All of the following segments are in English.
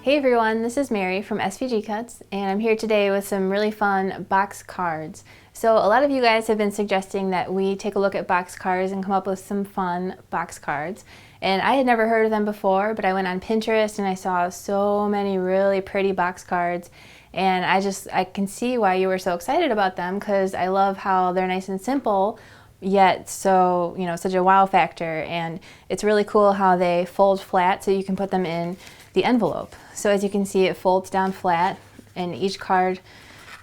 Hey everyone, this is Mary from SVGCuts, and I'm here today with some really fun box cards. So a lot of you guys have been suggesting that we take a look at box cards and come up with some fun box cards. And I had never heard of them before, but I went on Pinterest and I saw so many really pretty box cards. And I can see why you were so excited about them, because I love how they're nice and simple, yet so, such a wow factor. And it's really cool how they fold flat so you can put them in the envelope. So as you can see, it folds down flat and each card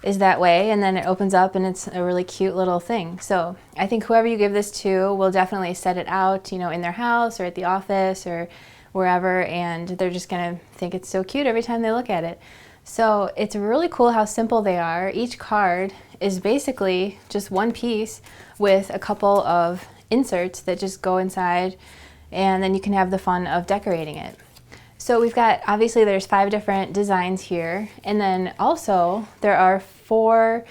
is that way, and then it opens up and it's a really cute little thing. So I think whoever you give this to will definitely set it out, in their house or at the office or wherever, and they're just gonna think it's so cute every time they look at it. So it's really cool how simple they are. Each card is basically just one piece with a couple of inserts that just go inside, and then you can have the fun of decorating it. So we've got, obviously there's 5 different designs here, and then also there are 4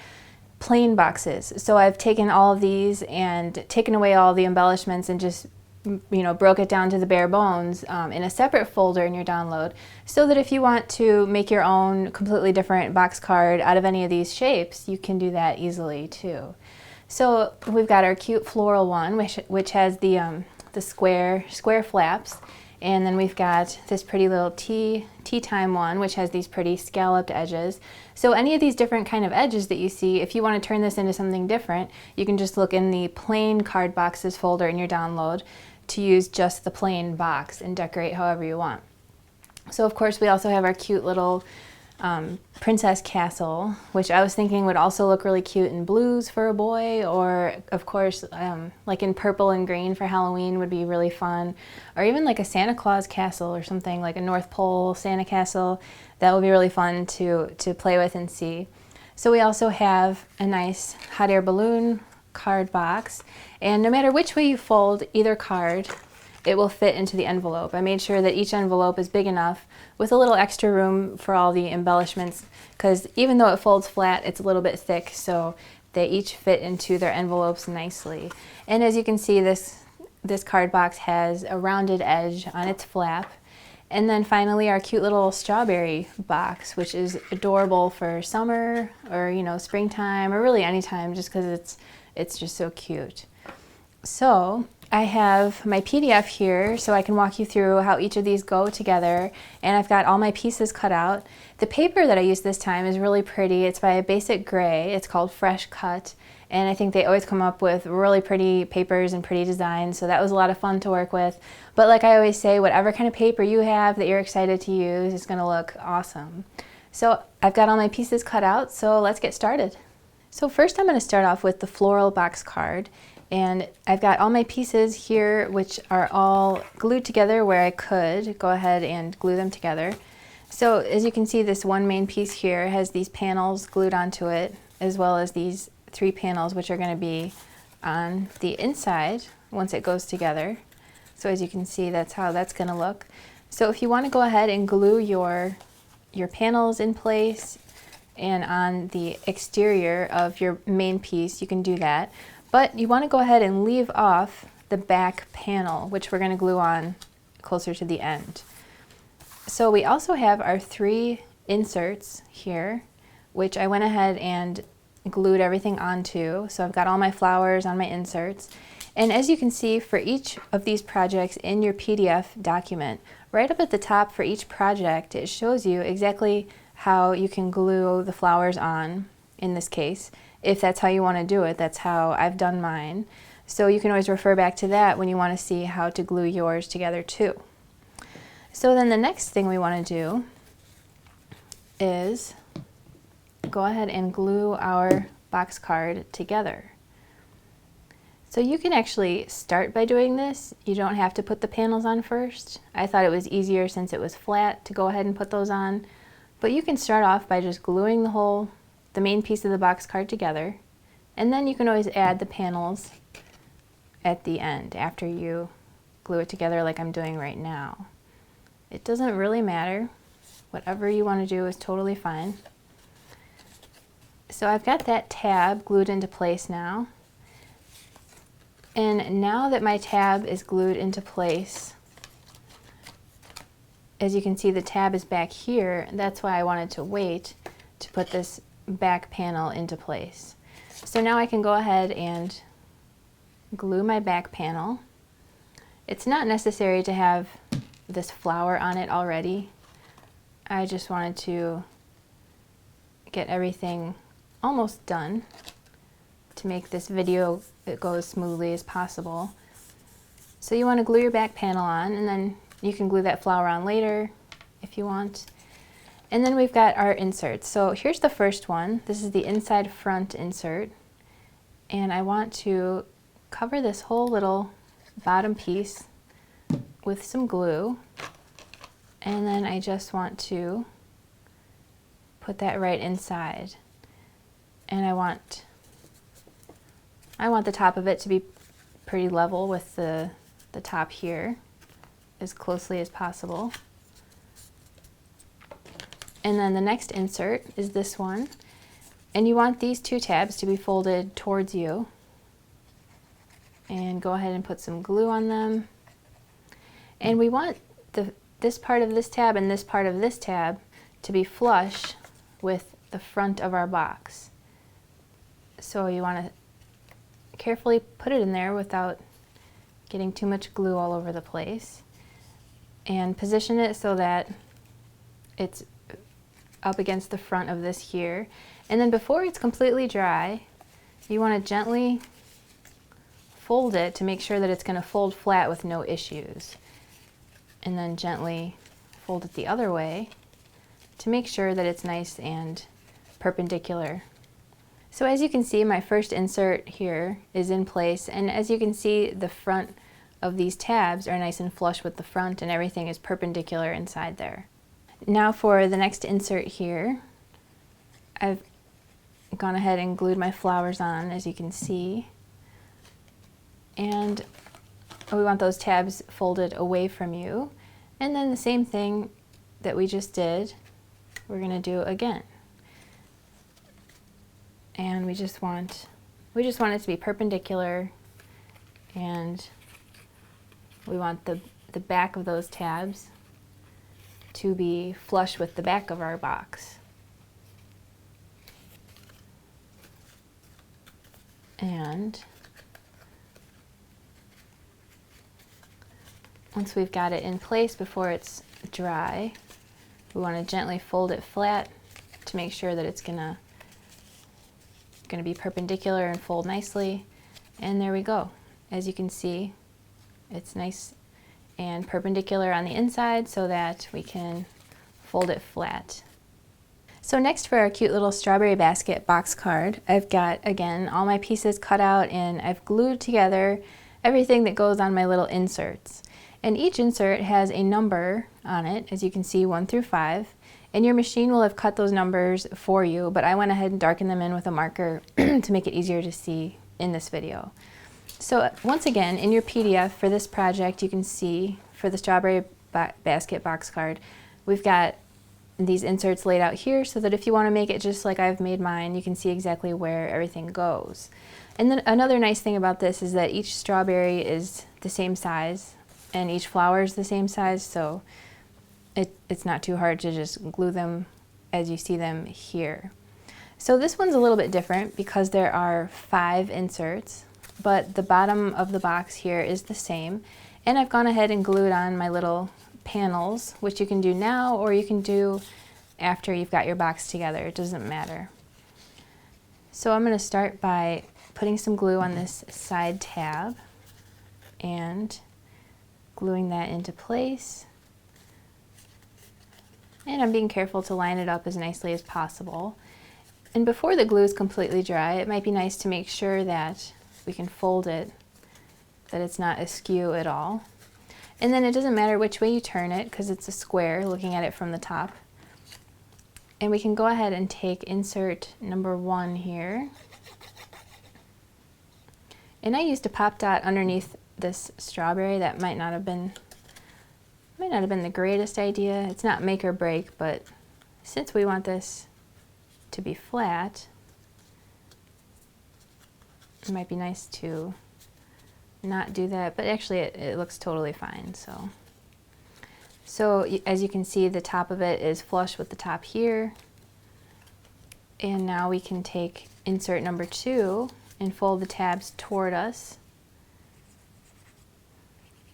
plain boxes. So I've taken all of these and taken away all the embellishments and just broke it down to the bare bones in a separate folder in your download, so that if you want to make your own completely different box card out of any of these shapes, you can do that easily too. So we've got our cute floral one, which has the square flaps. And then we've got this pretty little tea time one, which has these pretty scalloped edges. So any of these different kind of edges that you see, if you want to turn this into something different, you can just look in the plain card boxes folder in your download to use just the plain box and decorate however you want. So of course we also have our cute little princess castle, which I was thinking would also look really cute in blues for a boy, or of course like in purple and green for Halloween would be really fun, or even like a Santa Claus castle or something, like a North Pole Santa castle. That would be really fun to play with and see. So we also have a nice hot air balloon card box, and no matter which way you fold either card, it will fit into the envelope. I made sure that each envelope is big enough with a little extra room for all the embellishments, because even though it folds flat, it's a little bit thick, so they each fit into their envelopes nicely. And as you can see, this card box has a rounded edge on its flap. And then finally our cute little strawberry box, which is adorable for summer or springtime, or really anytime, just because it's just so cute. So I have my PDF here so I can walk you through how each of these go together, and I've got all my pieces cut out. The paper that I used this time is really pretty. It's by a basic gray. It's called Fresh Cut, and I think they always come up with really pretty papers and pretty designs, so that was a lot of fun to work with. But like I always say, whatever kind of paper you have that you're excited to use is going to look awesome. So I've got all my pieces cut out, so let's get started. So first I'm going to start off with the floral box card. And I've got all my pieces here, which are all glued together where I could go ahead and glue them together. So as you can see, this one main piece here has these panels glued onto it, as well as these 3 panels, which are going to be on the inside once it goes together. So as you can see, that's how that's going to look. So if you want to go ahead and glue your panels in place and on the exterior of your main piece, you can do that. But you want to go ahead and leave off the back panel, which we're going to glue on closer to the end. So we also have our 3 inserts here, which I went ahead and glued everything onto. So I've got all my flowers on my inserts. And as you can see, for each of these projects in your PDF document, right up at the top for each project, it shows you exactly how you can glue the flowers on, in this case. If that's how you want to do it, that's how I've done mine. So you can always refer back to that when you want to see how to glue yours together too. So then the next thing we want to do is go ahead and glue our box card together. So you can actually start by doing this. You don't have to put the panels on first. I thought it was easier since it was flat to go ahead and put those on. But you can start off by just gluing the main piece of the box card together, and then you can always add the panels at the end after you glue it together like I'm doing right now. It doesn't really matter. Whatever you want to do is totally fine. So I've got that tab glued into place now. And now that my tab is glued into place, as you can see, the tab is back here. That's why I wanted to wait to put this back panel into place. So now I can go ahead and glue my back panel. It's not necessary to have this flower on it already. I just wanted to get everything almost done to make this video go as smoothly as possible. So you want to glue your back panel on, and then you can glue that flower on later if you want. And then we've got our inserts. So here's the first one. This is the inside front insert. And I want to cover this whole little bottom piece with some glue. And then I just want to put that right inside. And I want the top of it to be pretty level with the top here, as closely as possible. And then the next insert is this one. And you want these two tabs to be folded towards you. And go ahead and put some glue on them. And we want this part of this tab and this part of this tab to be flush with the front of our box. So you want to carefully put it in there without getting too much glue all over the place. And position it so that it's up against the front of this here. And then before it's completely dry, you want to gently fold it to make sure that it's going to fold flat with no issues. And then gently fold it the other way to make sure that it's nice and perpendicular. So as you can see, my first insert here is in place, and as you can see, the front of these tabs are nice and flush with the front, and everything is perpendicular inside there. Now for the next insert here, I've gone ahead and glued my flowers on, as you can see, and we want those tabs folded away from you. And then the same thing that we just did, we're going to do again. And we just want it to be perpendicular, and we want the back of those tabs to be flush with the back of our box. And once we've got it in place before it's dry, we want to gently fold it flat to make sure that it's gonna be perpendicular and fold nicely. And there we go. As you can see, it's nice and perpendicular on the inside so that we can fold it flat. So next, for our cute little strawberry basket box card, I've got, again, all my pieces cut out, and I've glued together everything that goes on my little inserts. And each insert has a number on it, as you can see, 1 through 5. And your machine will have cut those numbers for you, but I went ahead and darkened them in with a marker to make it easier to see in this video. So once again, in your PDF for this project, you can see for the strawberry basket box card, we've got these inserts laid out here so that if you want to make it just like I've made mine, you can see exactly where everything goes. And then another nice thing about this is that each strawberry is the same size and each flower is the same size, so it's not too hard to just glue them as you see them here. So this one's a little bit different because there are 5 inserts, but the bottom of the box here is the same. And I've gone ahead and glued on my little panels, which you can do now or you can do after you've got your box together. It doesn't matter. So I'm going to start by putting some glue on this side tab and gluing that into place. And I'm being careful to line it up as nicely as possible. And before the glue is completely dry, it might be nice to make sure that we can fold it, that it's not askew at all. And then it doesn't matter which way you turn it because it's a square, looking at it from the top. And we can go ahead and take insert number 1 here. And I used a pop dot underneath this strawberry. That might not have been the greatest idea. It's not make or break, but since we want this to be flat, it might be nice to not do that, but actually it looks totally fine. So So as you can see, the top of it is flush with the top here. And now we can take insert number 2 and fold the tabs toward us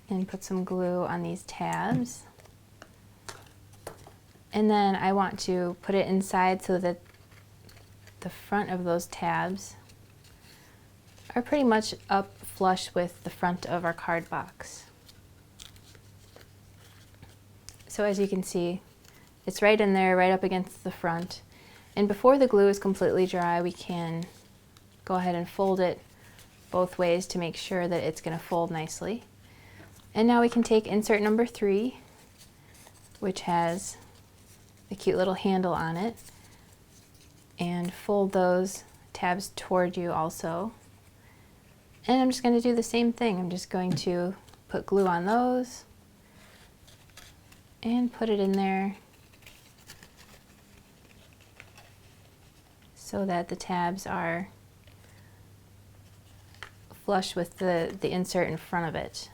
and put some glue on these tabs. And then I want to put it inside so that the front of those tabs are pretty much up flush with the front of our card box. So as you can see, it's right in there, right up against the front. And before the glue is completely dry, we can go ahead and fold it both ways to make sure that it's going to fold nicely. And now we can take insert number 3, which has a cute little handle on it, and fold those tabs toward you also. And I'm just going to do the same thing. I'm just going to put glue on those and put it in there so that the tabs are flush with the insert in front of it,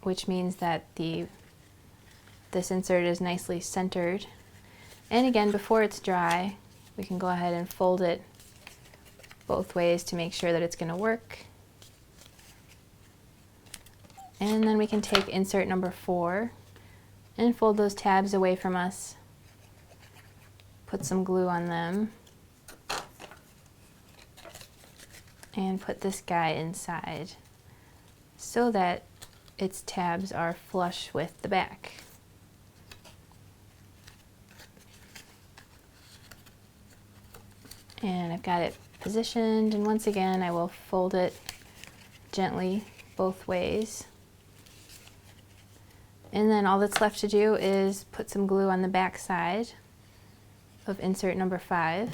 which means that this insert is nicely centered. And again, before it's dry, we can go ahead and fold it both ways to make sure that it's going to work. And then we can take insert number 4 and fold those tabs away from us, put some glue on them, and put this guy inside so that its tabs are flush with the back. And I've got it positioned, and once again I will fold it gently both ways. And then all that's left to do is put some glue on the back side of insert number 5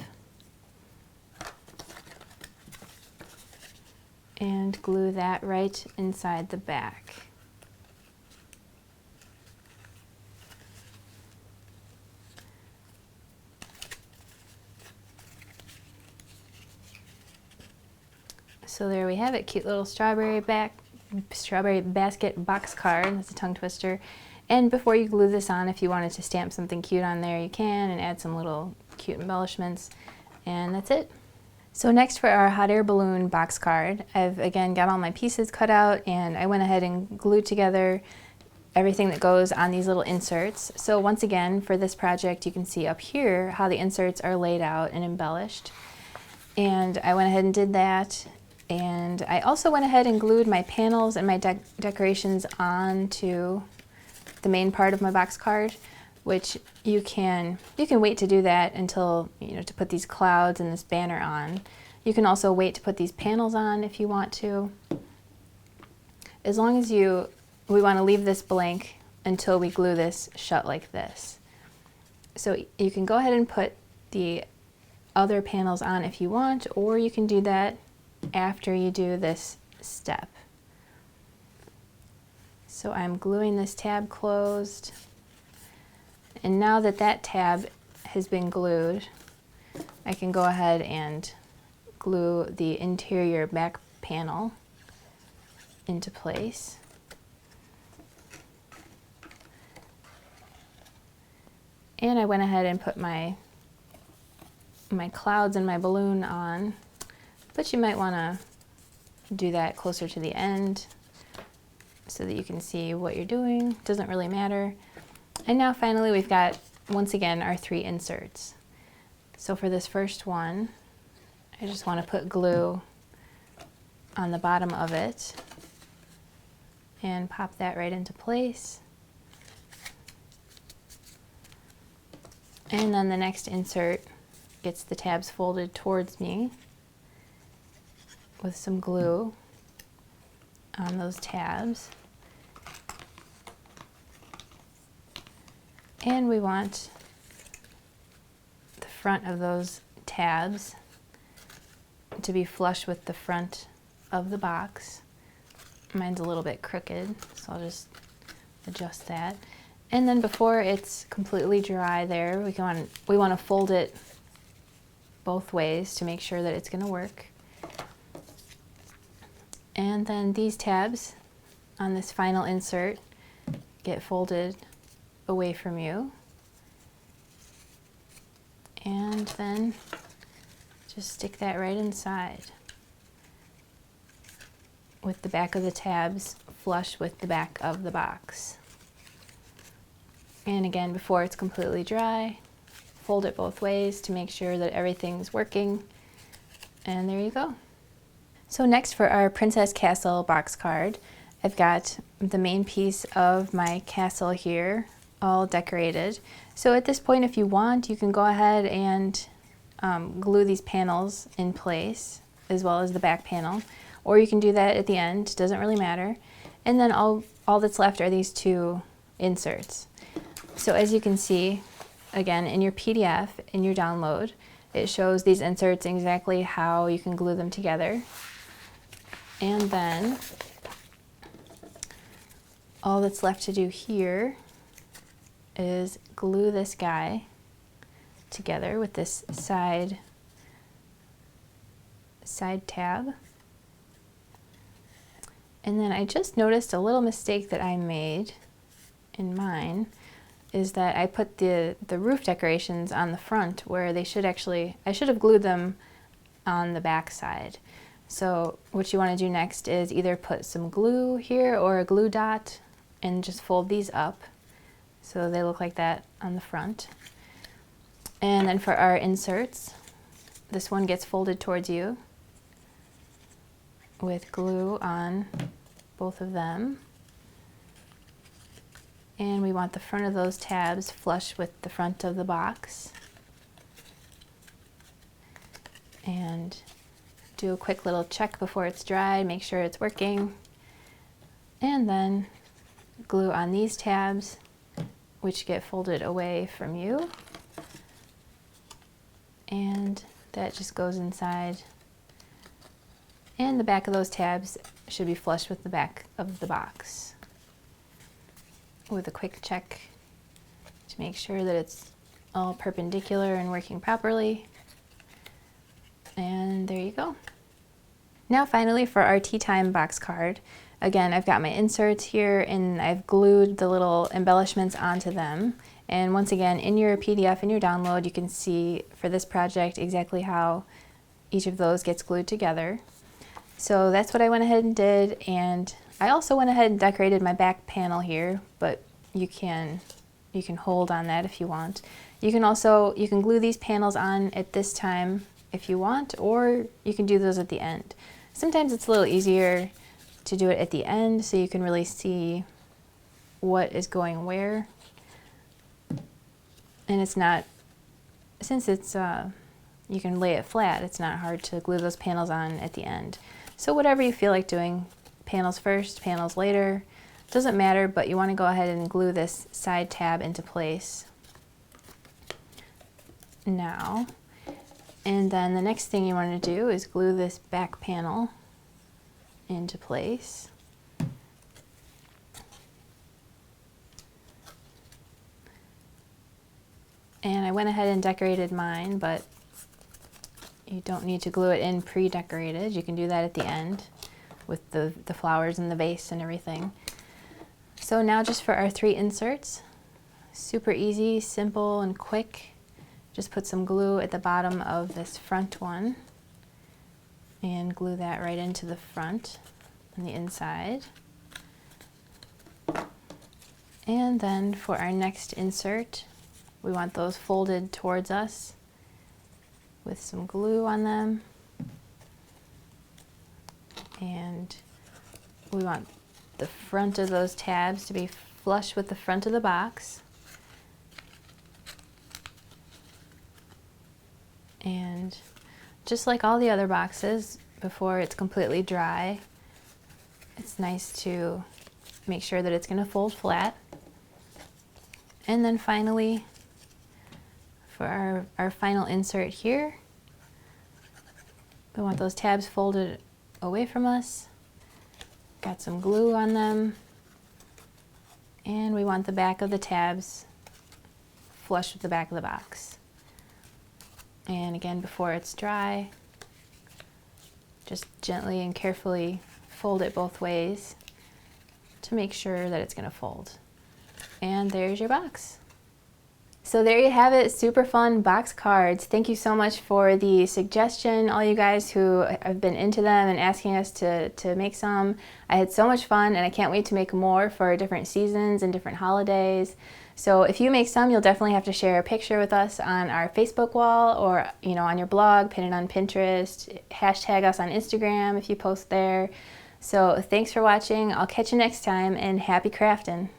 and glue that right inside the back. So there we have it, cute little strawberry basket box card. That's a tongue twister. And before you glue this on, if you wanted to stamp something cute on there, you can, and add some little cute embellishments. And that's it. So next for our hot air balloon box card, I've again got all my pieces cut out, and I went ahead and glued together everything that goes on these little inserts. So once again, for this project, you can see up here how the inserts are laid out and embellished. And I went ahead and did that. And I also went ahead and glued my panels and my decorations onto the main part of my box card, which you can wait to do that until, to put these clouds and this banner on. You can also wait to put these panels on if you want to. As long as we want to leave this blank until we glue this shut like this. So you can go ahead and put the other panels on if you want, or you can do that after you do this step. So I'm gluing this tab closed, and now that that tab has been glued, I can go ahead and glue the interior back panel into place. And I went ahead and put my clouds and my balloon on, but you might want to do that closer to the end so that you can see what you're doing. Doesn't really matter. And now finally we've got, once again, our 3 inserts. So for this first one, I just want to put glue on the bottom of it and pop that right into place. And then the next insert gets the tabs folded towards me with some glue on those tabs. And we want the front of those tabs to be flush with the front of the box. Mine's a little bit crooked, so I'll just adjust that. And then before it's completely dry there, we want to fold it both ways to make sure that it's going to work. And then these tabs on this final insert get folded away from you. And then just stick that right inside with the back of the tabs flush with the back of the box. And again, before it's completely dry, fold it both ways to make sure that everything's working. And there you go. So next, for our Princess Castle box card, I've got the main piece of my castle here all decorated. So at this point, if you want, you can go ahead and glue these panels in place, as well as the back panel, or you can do that at the end, doesn't really matter. And then all that's left are these two inserts. So as you can see, again, in your PDF, in your download, it shows these inserts exactly how you can glue them together. And then all that's left to do here is glue this guy together with this side tab. And then I just noticed a little mistake that I made in mine, is that I put the roof decorations on the front where they should actually, I should have glued them on the back side. So what you want to do next is either put some glue here or a glue dot and just fold these up so they look like that on the front. And then for our inserts, this one gets folded towards you with glue on both of them. And we want the front of those tabs flush with the front of the box. And do a quick little check before it's dry, make sure it's working. And then glue on these tabs, which get folded away from you. And that just goes inside. And the back of those tabs should be flush with the back of the box, with a quick check to make sure that it's all perpendicular and working properly. And there you go. Now finally, for our Tea Time box card, again, I've got my inserts here and I've glued the little embellishments onto them. And once again, in your PDF, in your download, you can see for this project exactly how each of those gets glued together. So that's what I went ahead and did, and I also went ahead and decorated my back panel here, but you can hold on that if you want. You can glue these panels on at this time if you want, or you can do those at the end. Sometimes it's a little easier to do it at the end so you can really see what is going where. And it's not, since it's you can lay it flat, it's not hard to glue those panels on at the end. So whatever you feel like doing, panels first, panels later, doesn't matter, but you want to go ahead and glue this side tab into place now. And then the next thing you want to do is glue this back panel into place. And I went ahead and decorated mine, but you don't need to glue it in pre-decorated. You can do that at the end with the flowers and the vase and everything. So now just for our 3 inserts, super easy, simple, and quick. Just put some glue at the bottom of this front one and glue that right into the front and the inside. And then for our next insert, we want those folded towards us with some glue on them. And we want the front of those tabs to be flush with the front of the box. And just like all the other boxes, before it's completely dry, it's nice to make sure that it's going to fold flat. And then finally, for our final insert here, we want those tabs folded away from us. Got some glue on them. And we want the back of the tabs flush with the back of the box. And again, before it's dry, just gently and carefully fold it both ways to make sure that it's going to fold. And there's your box. So there you have it, super fun box cards. Thank you so much for the suggestion, all you guys who have been into them and asking us to make some. I had so much fun and I can't wait to make more for different seasons and different holidays. So if you make some, you'll definitely have to share a picture with us on our Facebook wall or on your blog, pin it on Pinterest, hashtag us on Instagram if you post there. So thanks for watching. I'll catch you next time and happy crafting.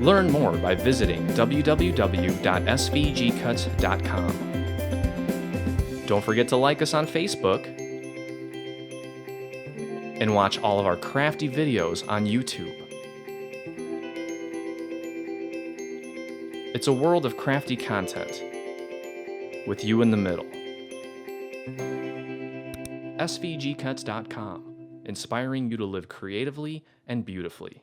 Learn more by visiting www.svgcuts.com. Don't forget to like us on Facebook and watch all of our crafty videos on YouTube. It's a world of crafty content with you in the middle. SVGCuts.com, inspiring you to live creatively and beautifully.